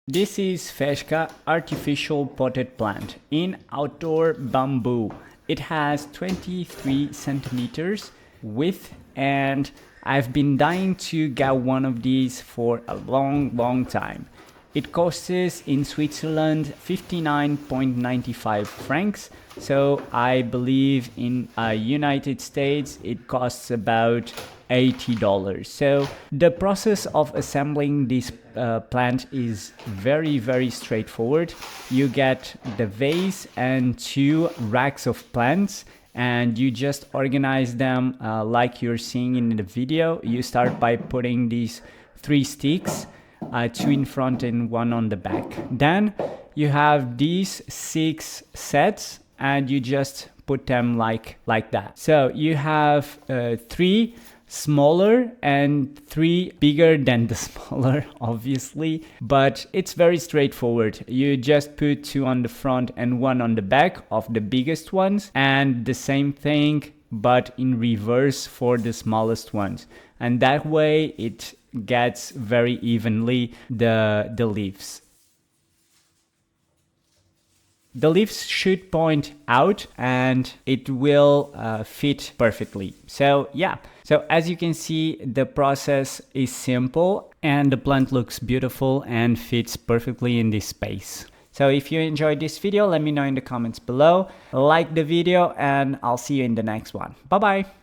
This is Feska Artificial Potted Plant in outdoor bamboo. It has 23 centimeters width, and I've been dying to get one of these for a long time. It costs in Switzerland 59.95 francs. So I believe in United States it costs about $80. So the process of assembling this plant is very straightforward. You get the vase and 2 racks of plants, and you just organize them like you're seeing in the video. You start by putting these 3 sticks, 2 in front and 1 on the back. Then you have these 6 sets, and you just put them like that. So you have 3 smaller and 3 bigger than the smaller, obviously, but it's very straightforward. You just put 2 on the front and 1 on the back of the biggest ones, and the same thing but in reverse for the smallest ones, and that way it gets very evenly the leaves. The leaves should point out and it will fit perfectly. So yeah, so as you can see, the process is simple and the plant looks beautiful and fits perfectly in this space. So if you enjoyed this video, let me know in the comments below. Like the video and I'll see you in the next one. Bye bye.